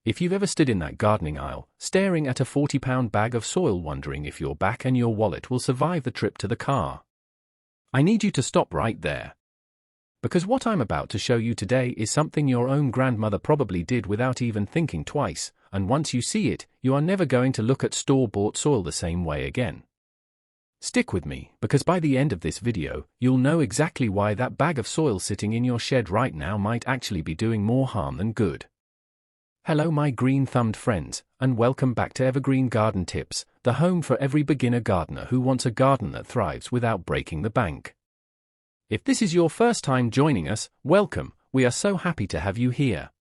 If you've ever stood in that gardening aisle, staring at a 40-pound bag of soil wondering if your back and your wallet will survive the trip to the car, I need you to stop right there. Because what I'm about to show you today is something your own grandmother probably did without even thinking twice, and once you see it, you are never going to look at store-bought soil the same way again. Stick with me, because by the end of this video, you'll know exactly why that bag of soil sitting in your shed right now might actually be doing more harm than good. Hello my green-thumbed friends, and welcome back to Evergreen Garden Tips, the home for every beginner gardener who wants a garden that thrives without breaking the bank. If this is your first time joining us, welcome, we are so happy to have you here.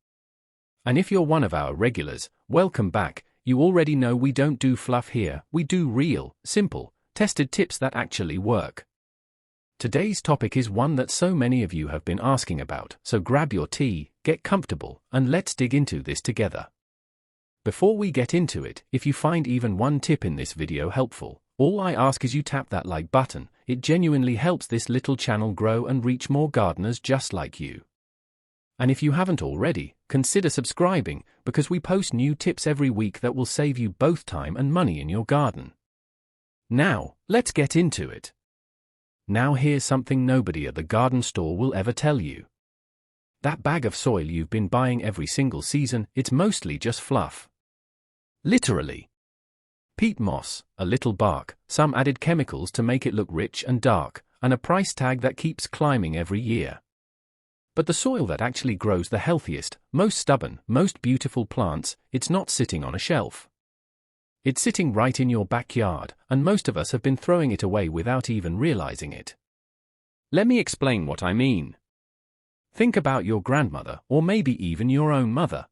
And if you're one of our regulars, welcome back. You already know we don't do fluff here, we do real, simple, tested tips that actually work. Today's topic is one that so many of you have been asking about, so grab your tea, get comfortable, and let's dig into this together. Before we get into it, if you find even one tip in this video helpful, all I ask is you tap that like button. It genuinely helps this little channel grow and reach more gardeners just like you. And if you haven't already, consider subscribing, because we post new tips every week that will save you both time and money in your garden. Now, let's get into it. Now here's something nobody at the garden store will ever tell you. That bag of soil you've been buying every single season, it's mostly just fluff. Literally. Peat moss, a little bark, some added chemicals to make it look rich and dark, and a price tag that keeps climbing every year. But the soil that actually grows the healthiest, most stubborn, most beautiful plants, it's not sitting on a shelf. It's sitting right in your backyard, and most of us have been throwing it away without even realizing it. Let me explain what I mean. Think about your grandmother, or maybe even your own mother.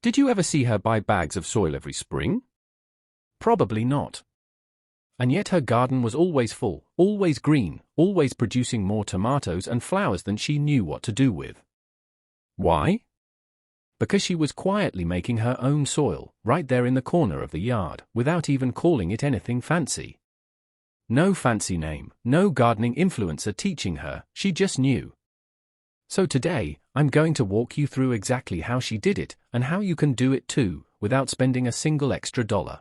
Did you ever see her buy bags of soil every spring? Probably not. And yet her garden was always full, always green, always producing more tomatoes and flowers than she knew what to do with. Why? Because she was quietly making her own soil, right there in the corner of the yard, without even calling it anything fancy. No fancy name, no gardening influencer teaching her, she just knew. So today, I'm going to walk you through exactly how she did it, and how you can do it too, without spending a single extra dollar.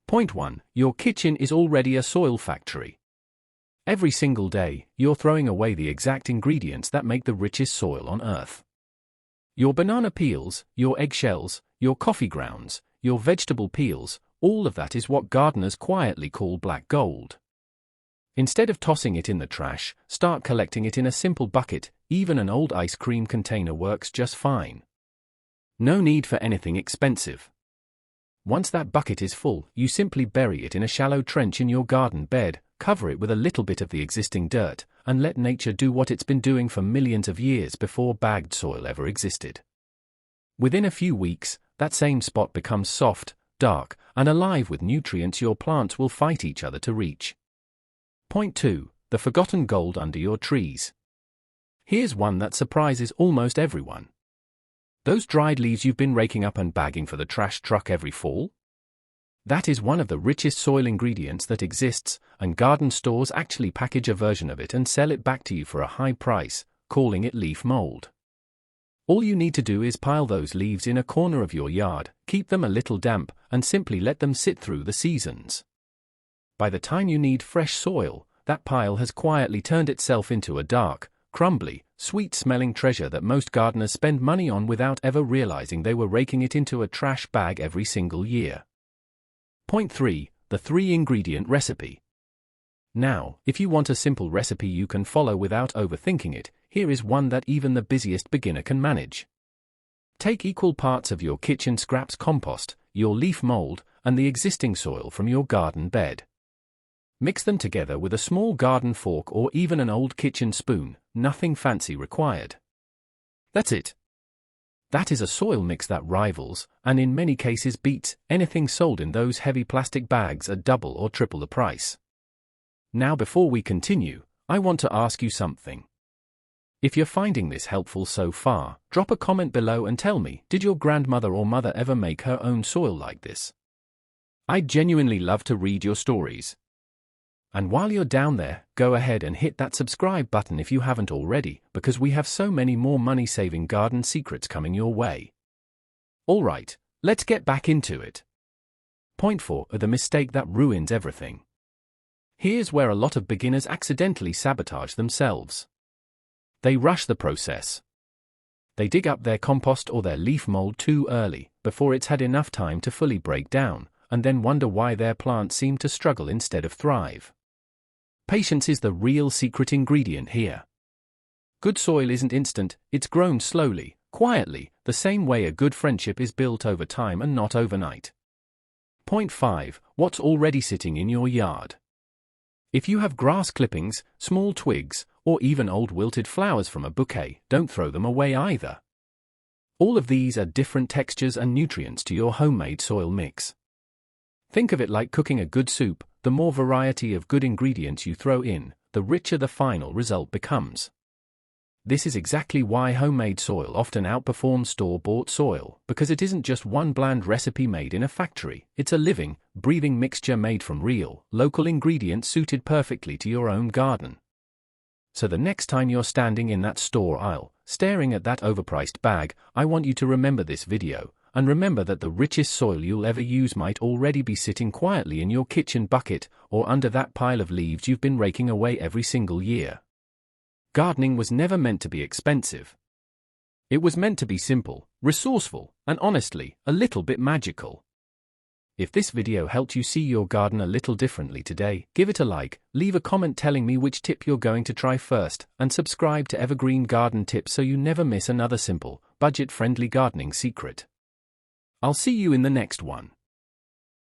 Point 1. Your kitchen is already a soil factory. Every single day, you're throwing away the exact ingredients that make the richest soil on earth. Your banana peels, your eggshells, your coffee grounds, your vegetable peels, all of that is what gardeners quietly call black gold. Instead of tossing it in the trash, start collecting it in a simple bucket. Even an old ice cream container works just fine. No need for anything expensive. Once that bucket is full, you simply bury it in a shallow trench in your garden bed, cover it with a little bit of the existing dirt, and let nature do what it's been doing for millions of years before bagged soil ever existed. Within a few weeks, that same spot becomes soft, dark, and alive with nutrients your plants will fight each other to reach. Point 2. The forgotten gold under your trees. Here's one that surprises almost everyone. Those dried leaves you've been raking up and bagging for the trash truck every fall? That is one of the richest soil ingredients that exists, and garden stores actually package a version of it and sell it back to you for a high price, calling it leaf mold. All you need to do is pile those leaves in a corner of your yard, keep them a little damp, and simply let them sit through the seasons. By the time you need fresh soil, that pile has quietly turned itself into a dark, crumbly, sweet-smelling treasure that most gardeners spend money on without ever realizing they were raking it into a trash bag every single year. Point 3. The 3-ingredient recipe. Now, if you want a simple recipe you can follow without overthinking it, here is one that even the busiest beginner can manage. Take equal parts of your kitchen scraps compost, your leaf mold, and the existing soil from your garden bed. Mix them together with a small garden fork or even an old kitchen spoon, nothing fancy required. That's it. That is a soil mix that rivals, and in many cases beats, anything sold in those heavy plastic bags at double or triple the price. Now before we continue, I want to ask you something. If you're finding this helpful so far, drop a comment below and tell me, did your grandmother or mother ever make her own soil like this? I'd genuinely love to read your stories. And while you're down there, go ahead and hit that subscribe button if you haven't already, because we have so many more money-saving garden secrets coming your way. Alright, let's get back into it. Point 4. The mistake that ruins everything. Here's where a lot of beginners accidentally sabotage themselves. They rush the process. They dig up their compost or their leaf mold too early, before it's had enough time to fully break down, and then wonder why their plants seem to struggle instead of thrive. Patience is the real secret ingredient here. Good soil isn't instant, it's grown slowly, quietly, the same way a good friendship is built over time and not overnight. Point 5. What's already sitting in your yard? If you have grass clippings, small twigs, or even old wilted flowers from a bouquet, don't throw them away either. All of these are different textures and nutrients to your homemade soil mix. Think of it like cooking a good soup. The more variety of good ingredients you throw in, the richer the final result becomes. This is exactly why homemade soil often outperforms store-bought soil, because it isn't just one bland recipe made in a factory, it's a living, breathing mixture made from real, local ingredients suited perfectly to your own garden. So the next time you're standing in that store aisle, staring at that overpriced bag, I want you to remember this video, and remember that the richest soil you'll ever use might already be sitting quietly in your kitchen bucket, or under that pile of leaves you've been raking away every single year. Gardening was never meant to be expensive. It was meant to be simple, resourceful, and honestly, a little bit magical. If this video helped you see your garden a little differently today, give it a like, leave a comment telling me which tip you're going to try first, and subscribe to Evergreen Garden Tips so you never miss another simple, budget-friendly gardening secret. I'll see you in the next one.